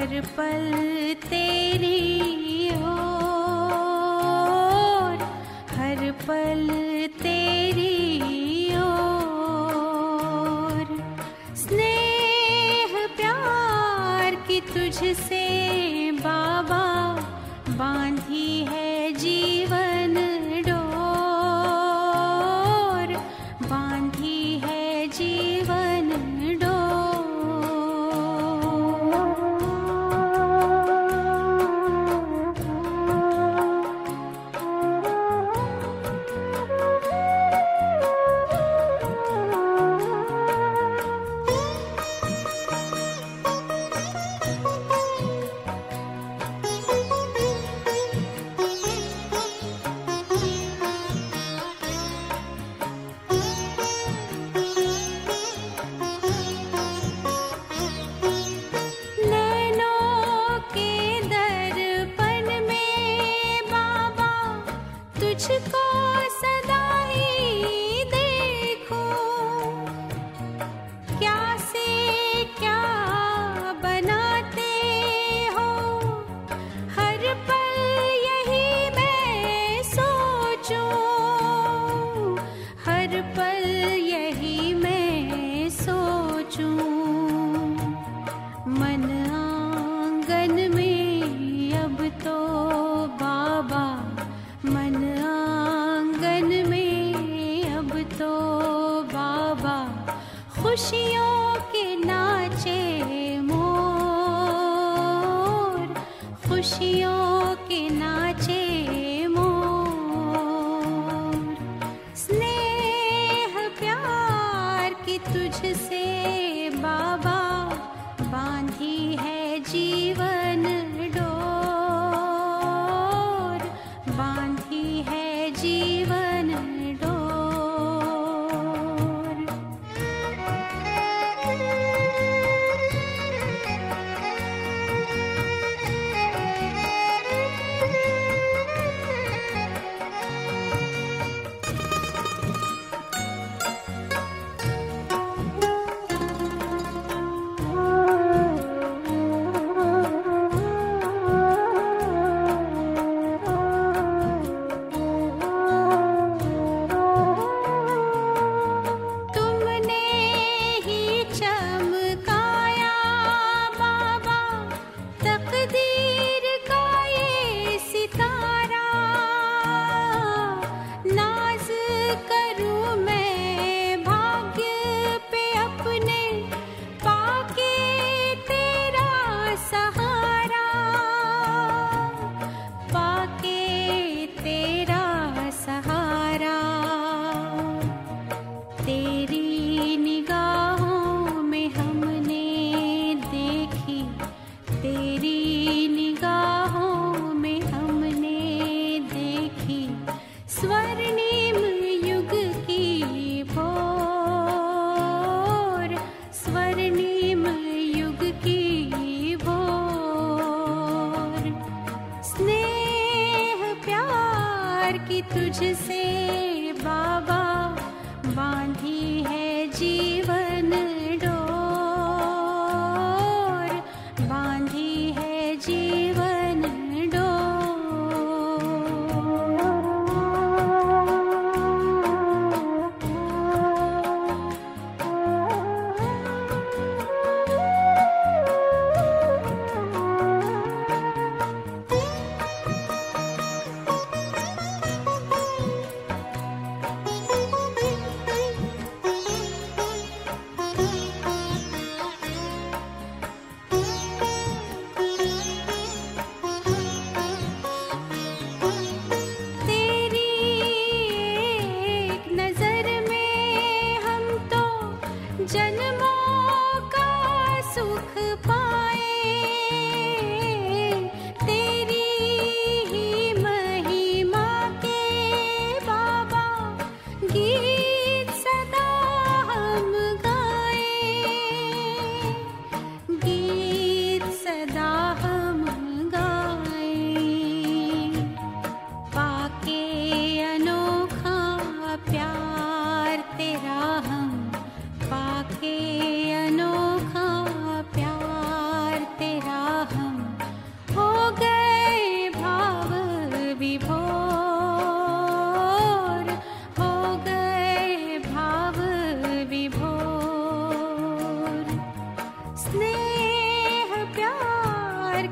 हर पल तेरी ओर, हर पल तेरी ओर। स्नेह प्यार की तुझसे बाबा बांधी है जीवन डोर, बांधी है जीवन तुझको सदा ही देखूं, क्या से क्या बनाते हो, हर पल यही मैं सोचूं, हर पल यही मैं सोचूं। मन आंगन में अब तो बाबा, मन आंगन में अब तो बाबा, खुशियों के नाचे मोर, खुशियों के नाचे मोर। स्नेह प्यार की तुझसे बाबा बांधी है जीवन डोर, बांधी है जीवन डोर। तेरी निगाहों में हमने देखी, तेरी निगाहों में हमने देखी स्वर्णिम युग की भोर, स्वर्णिम युग की भोर। स्नेह प्यार की तुझसे बाबा बांधी है जीवन डोर, बांधी है जीवन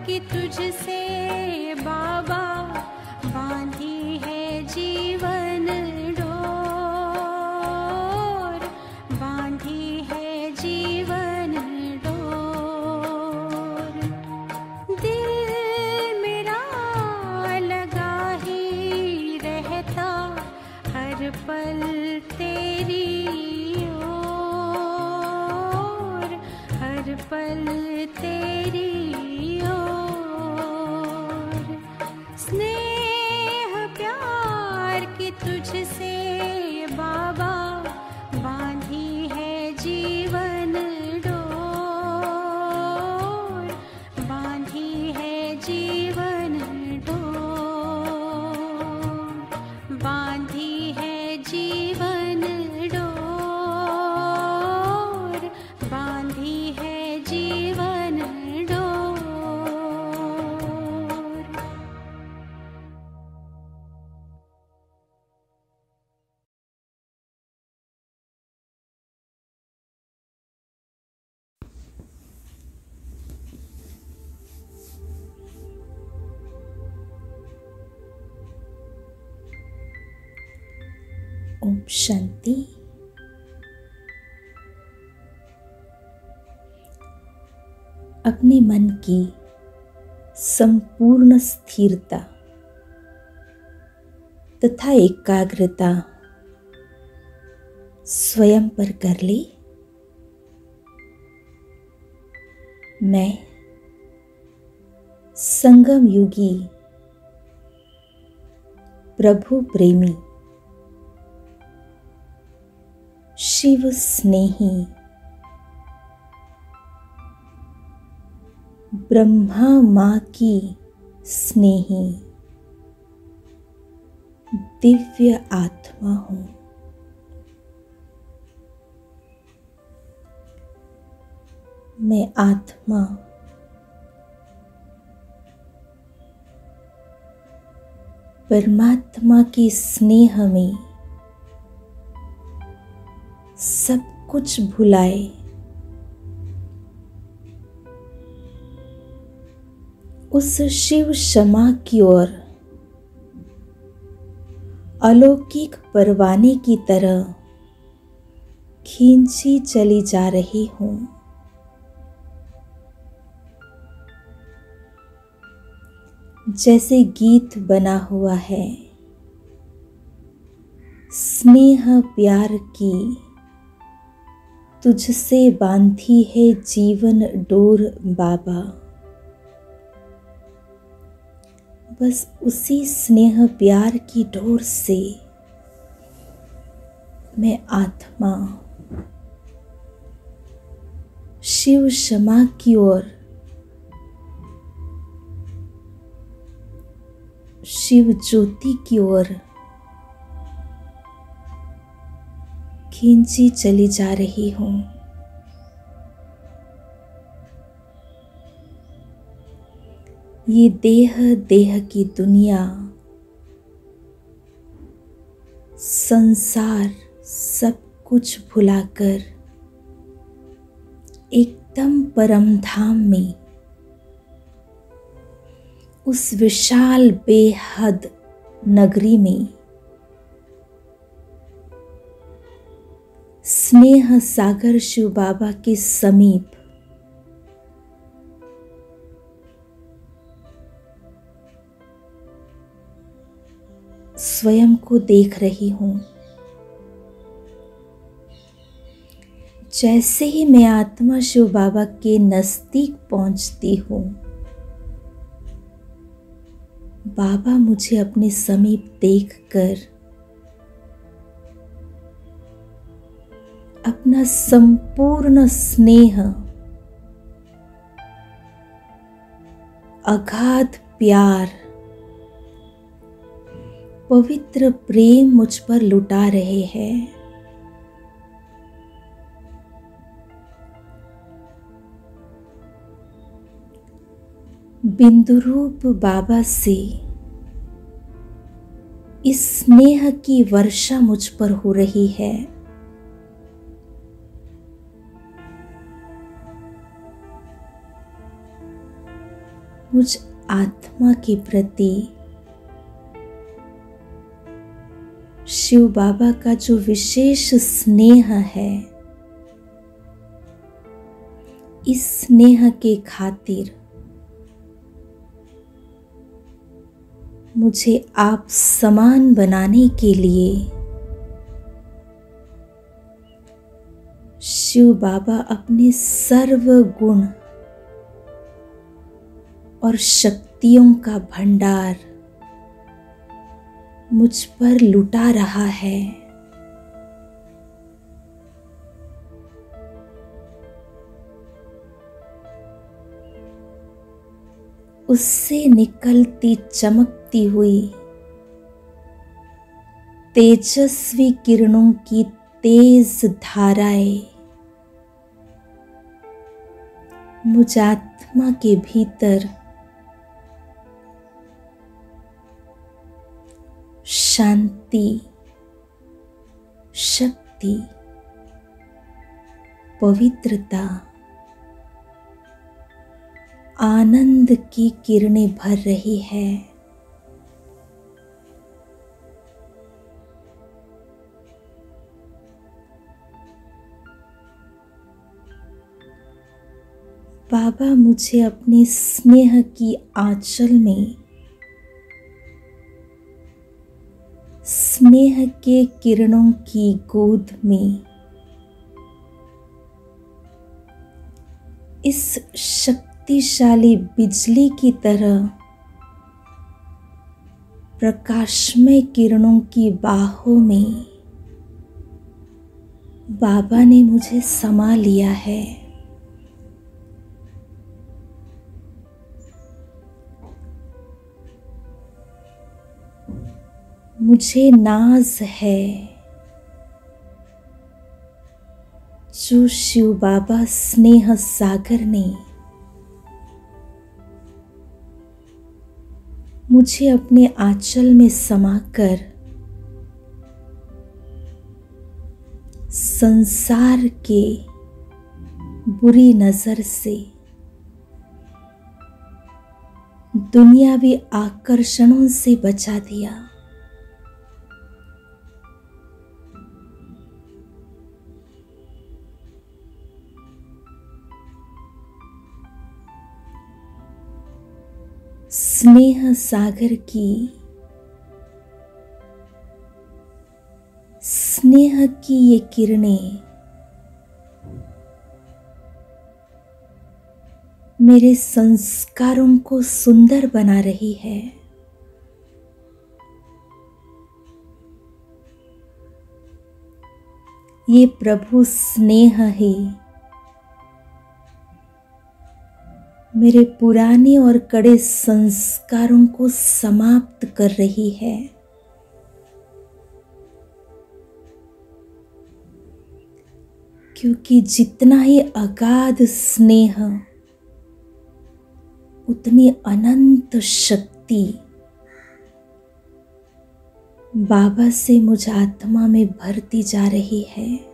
कि तुझसे बाबा बांधी है जीवन डोर, बांधी है जीवन डोर। दिल मेरा लगा ही रहता हर पल तेरी ओर, हर पल तेरी ओर। स्नेह प्यार की तुझसे बाबा बांधी है जीवन डोर, बांधी है जीवन डोर, बांधी है जीवन डोर, बांधी है जीवन डोर। ओम शांति। अपने मन की संपूर्ण स्थिरता तथा एकाग्रता स्वयं पर कर ले। मैं संगम युगी प्रभु प्रेमी शिव स्नेही ब्रह्मा माँ की स्नेही दिव्य आत्मा हूँ। मैं आत्मा परमात्मा के स्नेह में सब कुछ भुलाए उस शिव क्षमा की ओर अलौकिक परवाने की तरह खींची चली जा रही हूँ। जैसे गीत बना हुआ है, स्नेह प्यार की तुझसे बांधी है जीवन डोर बाबा। बस उसी स्नेह प्यार की डोर से मैं आत्मा शिव क्षमा की ओर, शिव ज्योति की ओर खींची चली जा रही हूँ। ये देह की दुनिया, संसार सब कुछ भुलाकर एकदम परम धाम में, उस विशाल बेहद नगरी में स्नेह सागर शिव बाबा के समीप स्वयं को देख रही हूँ। जैसे ही मैं आत्मा शिव बाबा के नजदीक पहुंचती हूँ, बाबा मुझे अपने समीप देखकर अपना संपूर्ण स्नेह, अगाध प्यार, पवित्र प्रेम मुझ पर लुटा रहे हैं। बिंदु रूप बाबा से इस स्नेह की वर्षा मुझ पर हो रही है। मुझ आत्मा के प्रति शिव बाबा का जो विशेष स्नेह है, इस स्नेह के खातिर मुझे आप समान बनाने के लिए शिव बाबा अपने सर्व गुण और शक्तियों का भंडार मुझ पर लुटा रहा है। उससे निकलती चमकती हुई तेजस्वी किरणों की तेज धाराएं मुझ आत्मा के भीतर शांति, शक्ति, पवित्रता, आनंद की किरणें भर रही है। बाबा मुझे अपने स्नेह की आंचल में स्नेह के किरणों की गोद में इस शक्तिशाली बिजली की तरह प्रकाशमय किरणों की बाहों में बाबा ने मुझे समा लिया है। मुझे नाज है जो शिव बाबा स्नेह सागर ने मुझे अपने आंचल में समाकर संसार के बुरी नजर से, दुनियावी आकर्षणों से बचा दिया। स्नेह सागर की, स्नेह की ये किरणें मेरे संस्कारों को सुंदर बना रही है। ये प्रभु स्नेह ही मेरे पुराने और कड़े संस्कारों को समाप्त कर रही है। क्योंकि जितना ही अगाध स्नेह, उतनी अनंत शक्ति बाबा से मुझ आत्मा में भरती जा रही है।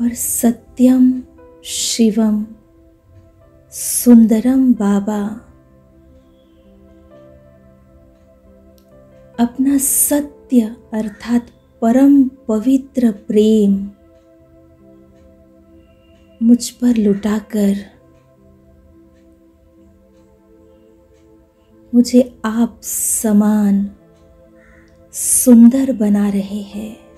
और सत्यम शिवम सुंदरम बाबा अपना सत्य अर्थात परम पवित्र प्रेम मुझ पर लुटाकर मुझे आप समान सुंदर बना रहे हैं।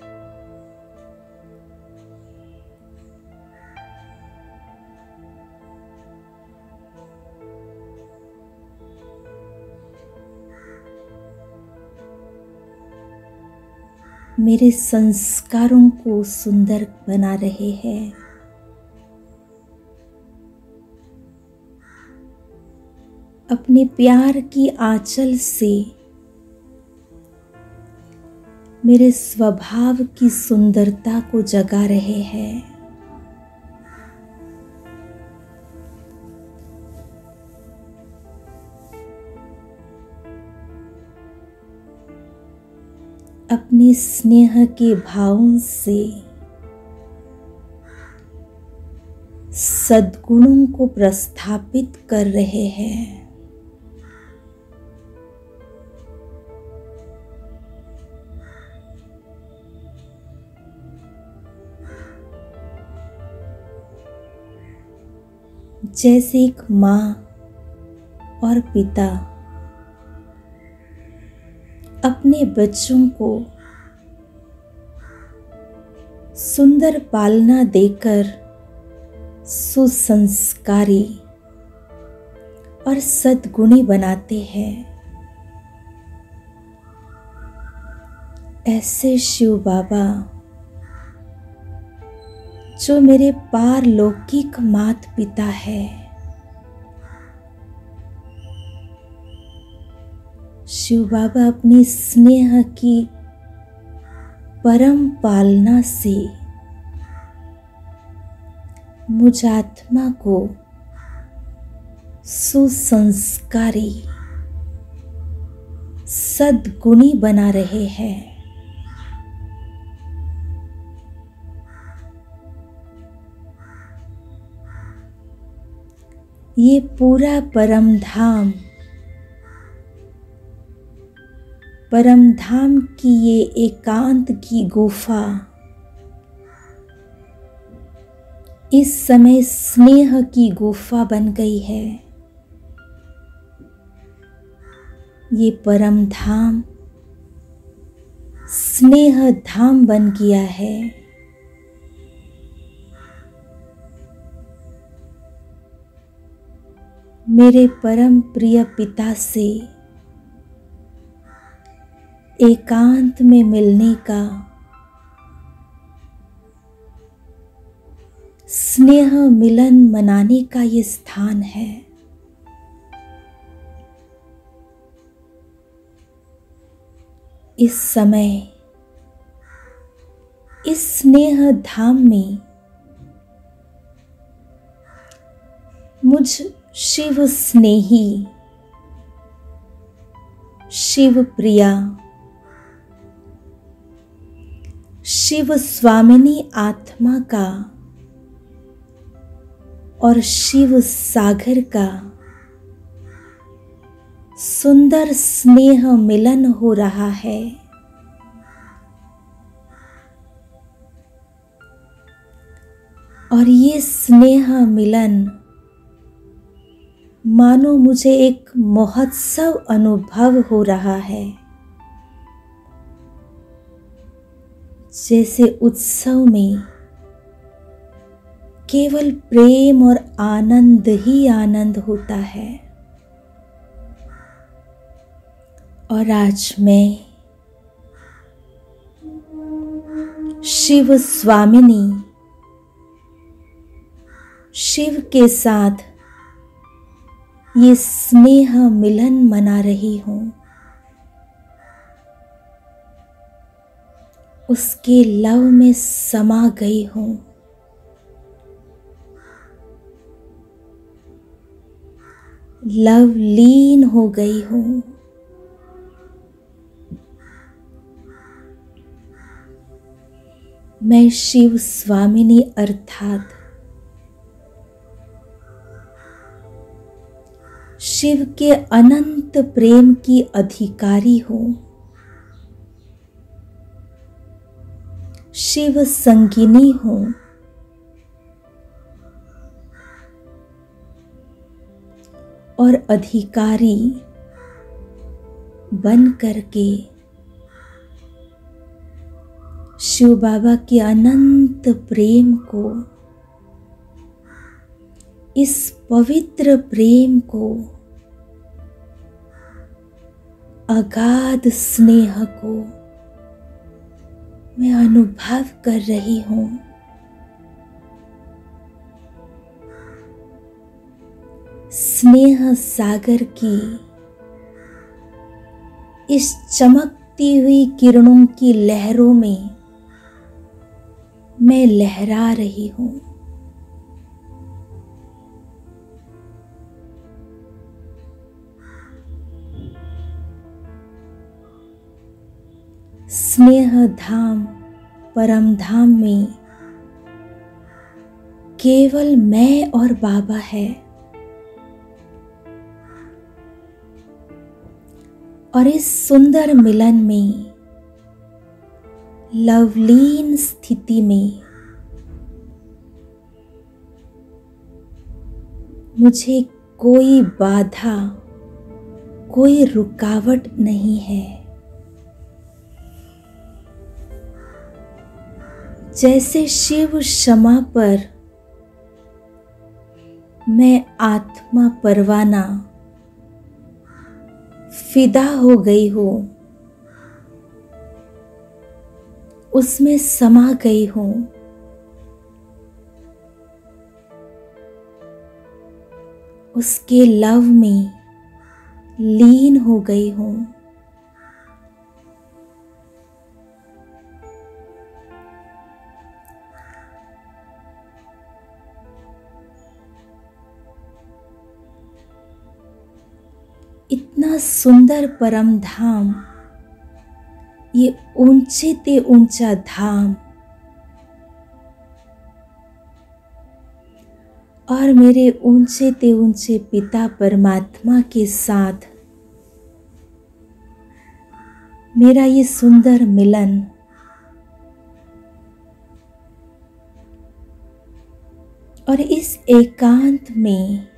मेरे संस्कारों को सुंदर बना रहे हैं। अपने प्यार की आंचल से मेरे स्वभाव की सुंदरता को जगा रहे हैं। अपने स्नेह के भावों से सद्गुणों को प्रस्थापित कर रहे हैं। जैसे एक माँ और पिता अपने बच्चों को सुंदर पालना देकर सुसंस्कारी और सद्गुणी बनाते हैं, ऐसे शिव बाबा जो मेरे पारलौकिक माता पिता है, शिव बाबा अपनी स्नेह की परम पालना से मुझ आत्मा को सुसंस्कारी सद्गुणी बना रहे हैं। ये पूरा परम धाम की ये एकांत की गुफा इस समय स्नेह की गुफा बन गई है। ये परम धाम स्नेह धाम बन गया है। मेरे परम प्रिय पिता से एकांत में मिलने का, स्नेह मिलन मनाने का ये स्थान है। इस समय इस स्नेह धाम में मुझ शिव स्नेही, शिव प्रिया, शिव स्वामिनी आत्मा का और शिव सागर का सुंदर स्नेह मिलन हो रहा है। और ये स्नेह मिलन मानो मुझे एक महोत्सव अनुभव हो रहा है। जैसे उत्सव में केवल प्रेम और आनंद ही आनंद होता है। और आज मैं शिव स्वामिनी, शिव के साथ ये स्नेह मिलन मना रही हूं। उसके लव में समा गई हूं। लवलीन हो गई हूं। मैं शिव स्वामिनी अर्थात शिव के अनंत प्रेम की अधिकारी हूं। शिव संगिनी हूं। और अधिकारी बन करके शिव बाबा के अनंत प्रेम को, इस पवित्र प्रेम को, अगाध स्नेह को मैं अनुभव कर रही हूं। स्नेह सागर की इस चमकती हुई किरणों की लहरों में मैं लहरा रही हूं। स्नेह धाम परम धाम में केवल मैं और बाबा है। और इस सुंदर मिलन में, लवलीन स्थिति में मुझे कोई बाधा, कोई रुकावट नहीं है। जैसे शिव शमा पर मैं आत्मा परवाना फिदा हो गई हूँ, उसमें समा गई हूँ। उसके लव में लीन हो गई हूँ। इतना सुंदर परम धाम, ये ऊंचे ते ऊंचा धाम, और मेरे ऊंचे ते ऊंचे पिता परमात्मा के साथ मेरा ये सुंदर मिलन, और इस एकांत में,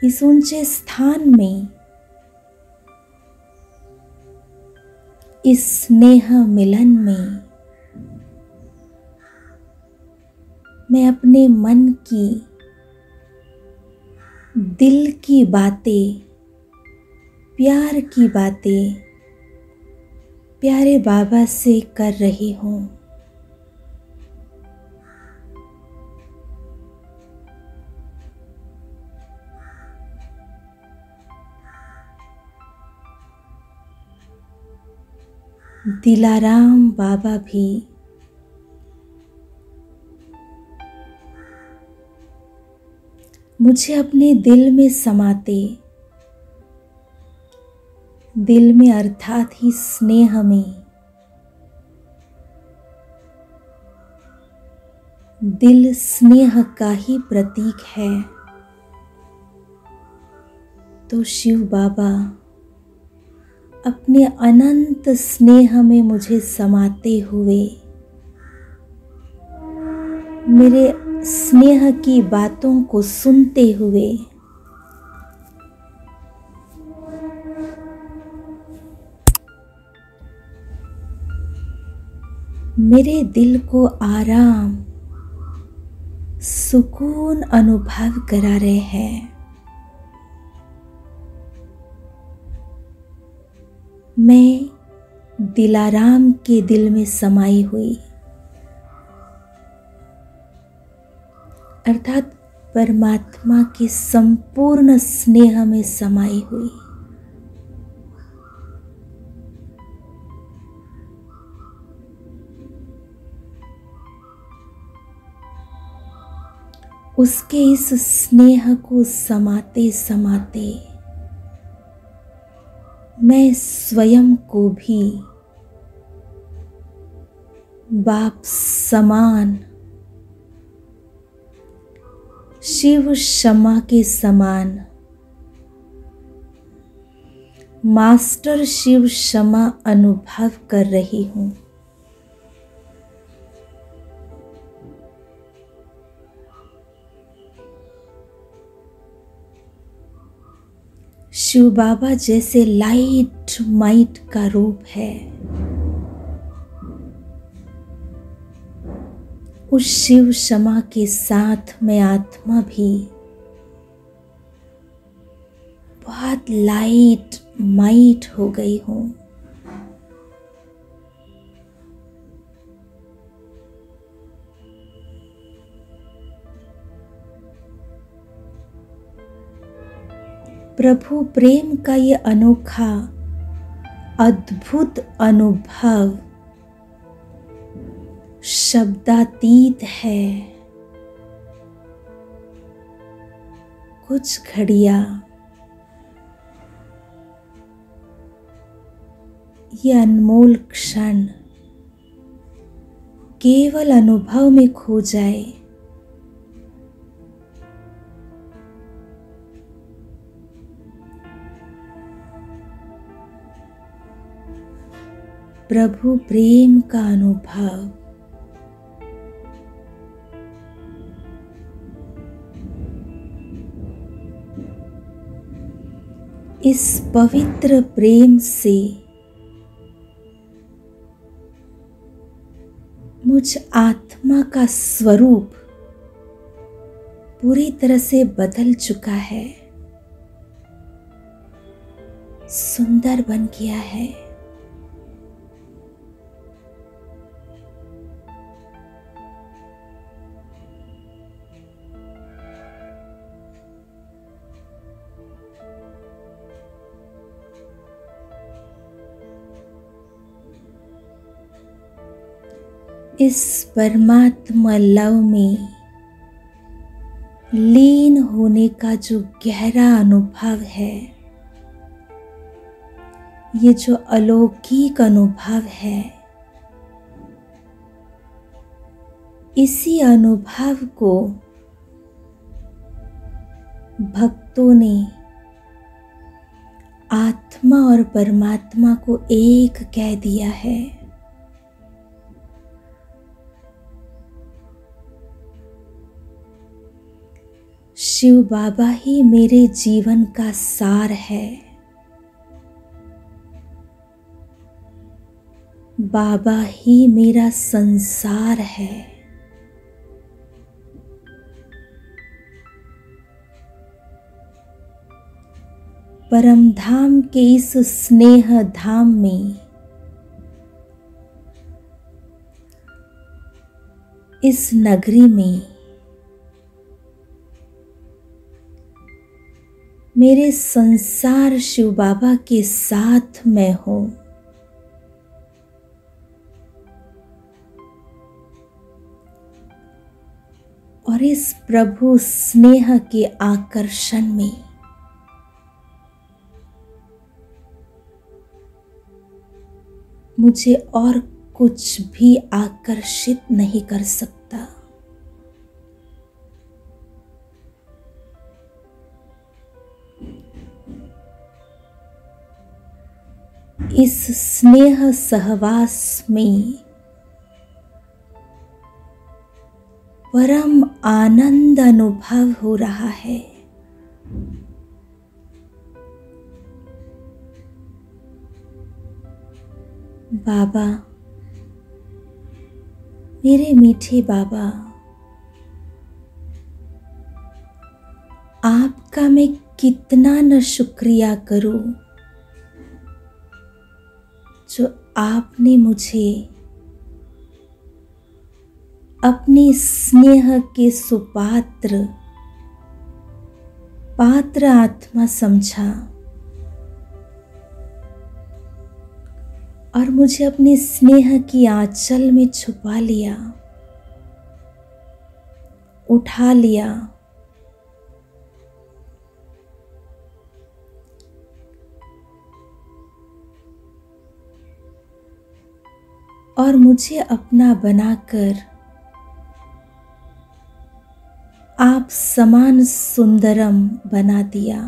इस ऊंचे स्थान में, इस स्नेह मिलन में मैं अपने मन की, दिल की बातें, प्यार की बातें प्यारे बाबा से कर रही हूँ। दिलाराम बाबा भी मुझे अपने दिल में समाते, दिल में अर्थात ही स्नेह में, दिल स्नेह का ही प्रतीक है। तो शिव बाबा अपने अनंत स्नेह में मुझे समाते हुए, मेरे स्नेह की बातों को सुनते हुए मेरे दिल को आराम, सुकून अनुभव करा रहे हैं। मैं दिलाराम के दिल में समाई हुई, अर्थात परमात्मा के संपूर्ण स्नेह में समाई हुई। उसके इस स्नेह को समाते समाते मैं स्वयं को भी बाप समान, शिव शमा के समान, मास्टर शिव शमा अनुभव कर रही हूँ। शिव बाबा जैसे लाइट माइट का रूप है, उस शिव शमा के साथ मैं आत्मा भी बहुत लाइट माइट हो गई हूँ। प्रभु प्रेम का ये अनोखा अद्भुत अनुभव शब्दातीत है। कुछ घड़ियां ये अनमोल क्षण केवल अनुभव में खो जाए। प्रभु प्रेम का अनुभव। इस पवित्र प्रेम से मुझ आत्मा का स्वरूप पूरी तरह से बदल चुका है, सुंदर बन गया है। इस परमात्मा लव में लीन होने का जो गहरा अनुभव है, ये जो अलौकिक अनुभव है, इसी अनुभव को भक्तों ने आत्मा और परमात्मा को एक कह दिया है। शिव बाबा ही मेरे जीवन का सार है। बाबा ही मेरा संसार है। परम धाम के इस स्नेह धाम में, इस नगरी में मेरे संसार शिव बाबा के साथ मैं हूँ। और इस प्रभु स्नेह के आकर्षण में मुझे और कुछ भी आकर्षित नहीं कर सकता। इस स्नेह सहवास में परम आनंद अनुभव हो रहा है। बाबा, मेरे मीठे बाबा, आपका मैं कितना न शुक्रिया करूं जो आपने मुझे अपने स्नेह के सुपात्र पात्र आत्मा समझा और मुझे अपने स्नेह की आंचल में छुपा लिया, उठा लिया। और मुझे अपना बनाकर आप समान सुंदरम बना दिया,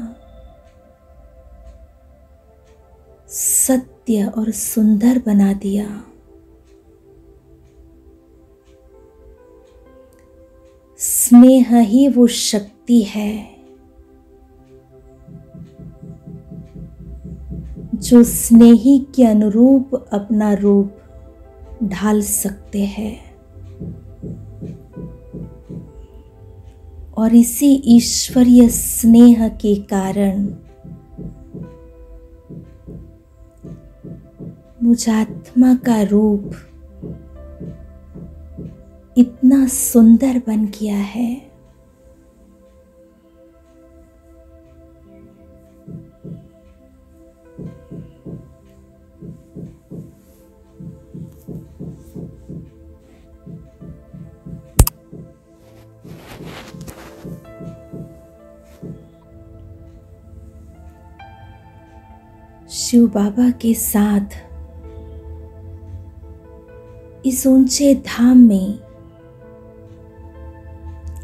सत्य और सुंदर बना दिया। स्नेह ही वो शक्ति है जो स्नेही के अनुरूप अपना रूप ढाल सकते हैं। और इसी ईश्वरीय स्नेह के कारण मुझ आत्मा का रूप इतना सुंदर बन गया है। शिव बाबा के साथ इस ऊंचे धाम में,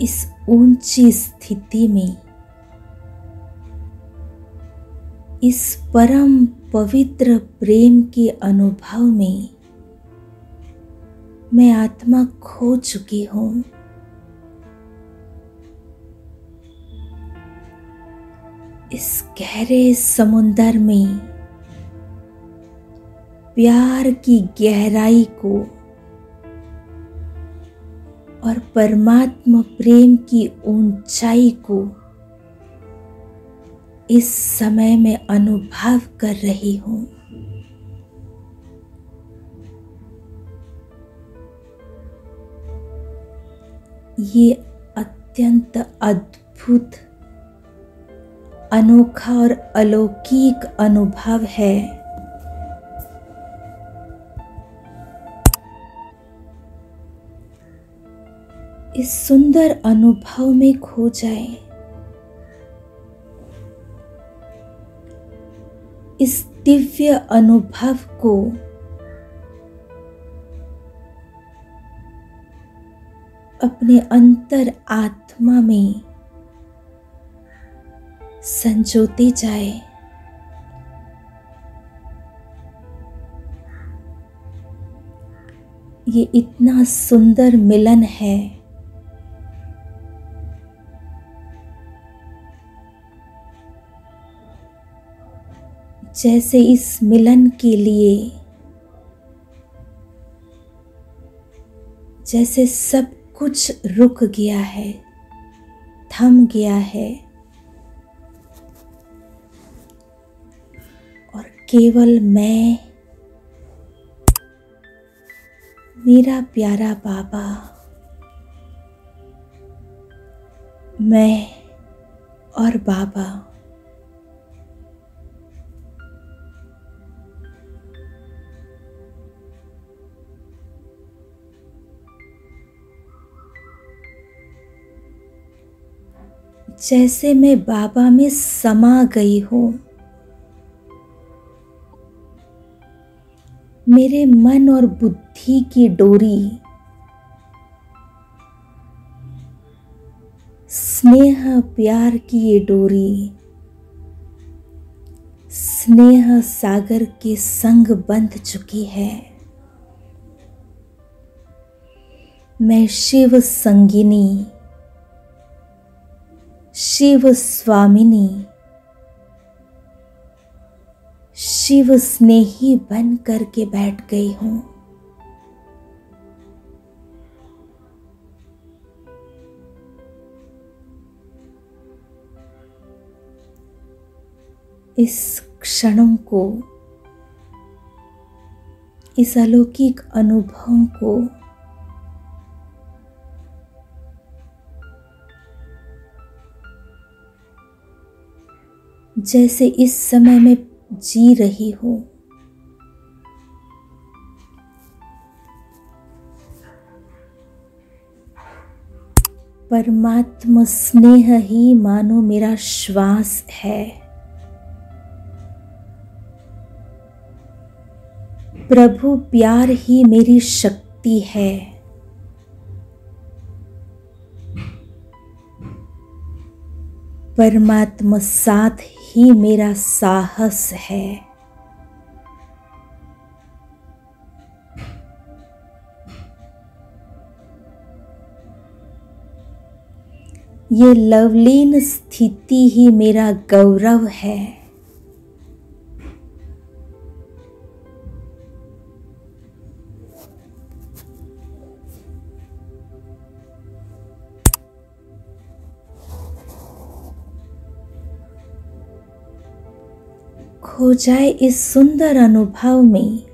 इस ऊंची स्थिति में, इस परम पवित्र प्रेम के अनुभव में मैं आत्मा खो चुकी हूं। इस गहरे समुंदर में प्यार की गहराई को और परमात्मा प्रेम की ऊंचाई को इस समय में अनुभव कर रही हूं। ये अत्यंत अद्भुत, अनोखा और अलौकिक अनुभव है। इस सुंदर अनुभव में खो जाए। इस दिव्य अनुभव को अपने अंतर आत्मा में संजोते जाए। ये इतना सुंदर मिलन है। जैसे इस मिलन के लिए जैसे सब कुछ रुक गया है, थम गया है और केवल मैं, मेरा प्यारा बाबा, मैं और बाबा जैसे मैं बाबा में समा गई हूं। मेरे मन और बुद्धि की डोरी स्नेह प्यार की ये डोरी स्नेह सागर के संग बंध चुकी है। मैं शिव संगिनी, शिव स्वामिनी, शिव स्नेही बन करके बैठ गई हूं। इस क्षणों को, इस अलौकिक अनुभव को जैसे इस समय में जी रही हूं। परमात्मा स्नेह ही मानो मेरा श्वास है। प्रभु प्यार ही मेरी शक्ति है। परमात्मा साथ ही मेरा साहस है। ये लवलीन स्थिति ही मेरा गौरव है। खो जाए इस सुंदर अनुभव में।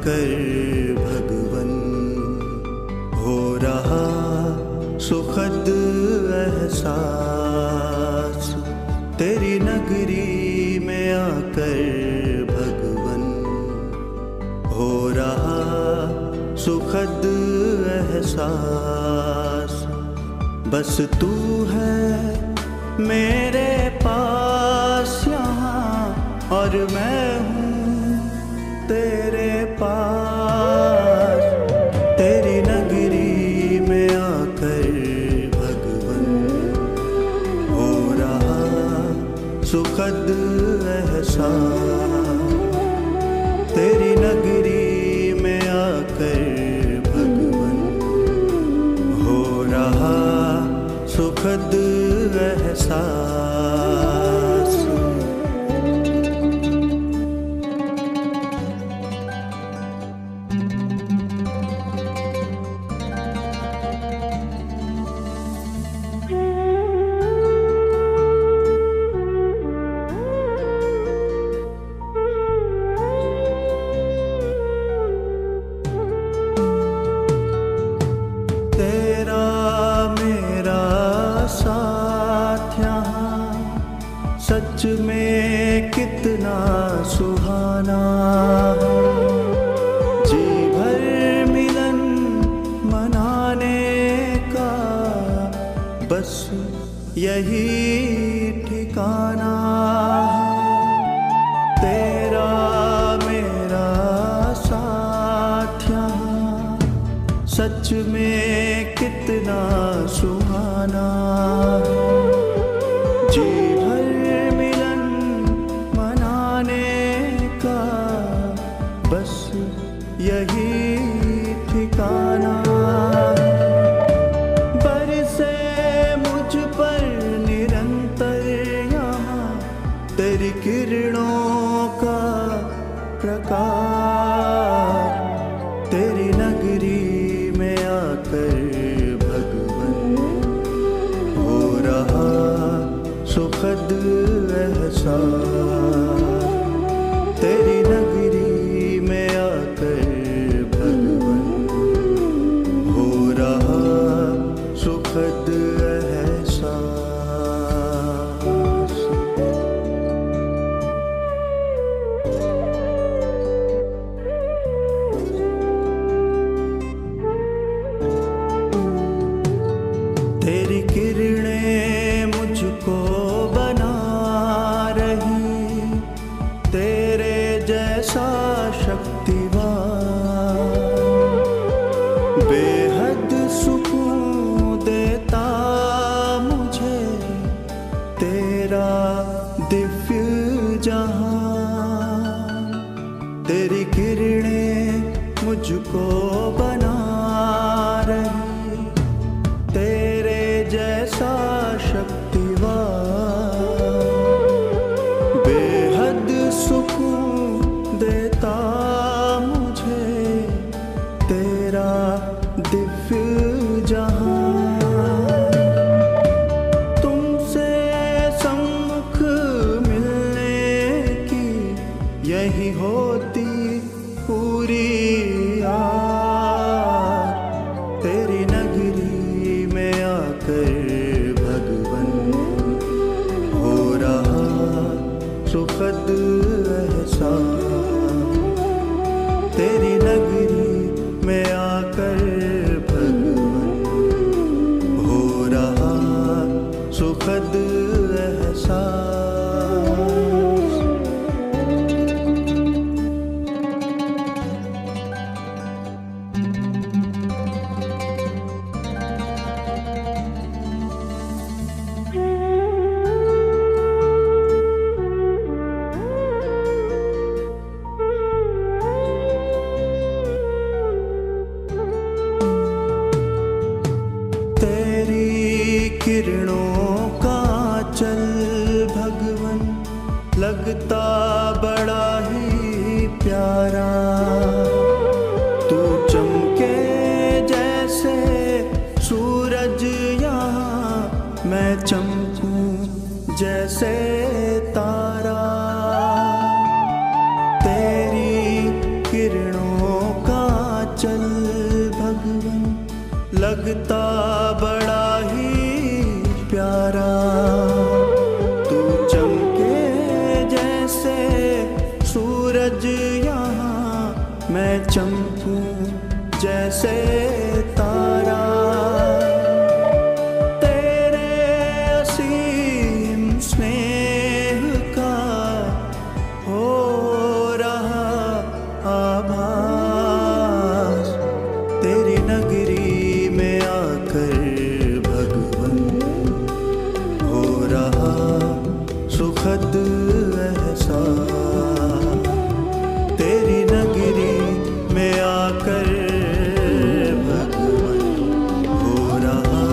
आकर भगवन हो रहा सुखद एहसास। तेरी नगरी में आकर भगवन हो रहा सुखद एहसास। बस तू है मेरे पास यहाँ और मैं हूँ तेरे पास। तेरी नगरी में आकर भगवन हो रहा सुखद एहसास। तेरी नगरी में आकर भगवन हो रहा सुखद एहसास। तेरा मेरा साथ यहाँ सच में कितना सुहाना है। जी भर मिलन मनाने का बस यही ठिकाना है। तेरा मेरा साथ यहाँ सच में कितना सुहाना है। जी भर मिलन मनाने का बस यही ठिकाना है। बरसे मुझ पर निरंतर यहाँ तेरी किरणों का प्रकाश। तेरी नगरी में आकर भगवन हो रहा सुखद एहसास। तेरी नगरी में आकर भगवन हो रहा सुखद एहसास। तेरी किरणें मुझको बना रही, तेरे जैसा शक्तिवान बेहद सुकून देता मुझे तेरा दिव्य जहां। तेरी किरणें मुझको बना रही, तेरे जैसा शक्तिवान बेहद सुकून देता मुझे तेरा दिव्य जहां। तुमसे सम्मुख मिलने की यही होती पूरी आस। तेरी नगरी में आकर भगवन हो रहा सुखद एहसास। तेरी नगरी में आकर भगवन हो रहा सुखद एहसास। तेरी किरणों का चल भगवन लगता बड़ा ही प्यारा। तू चमके जैसे सूरज यहाँ, मैं चमकूं जैसे तारा। तेरी किरणों लगता बड़ा ही प्यारा। तू चमके जैसे सूरज यहाँ, मैं चमकूं जैसे तारा। तेरे असीम स्नेह का हो रहा आभास, तेरी नगरी में आकर भगवन हो रहा सुखद एहसास। तेरी नगरी में आकर भगवन हो रहा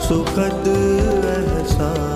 सुखद एहसास।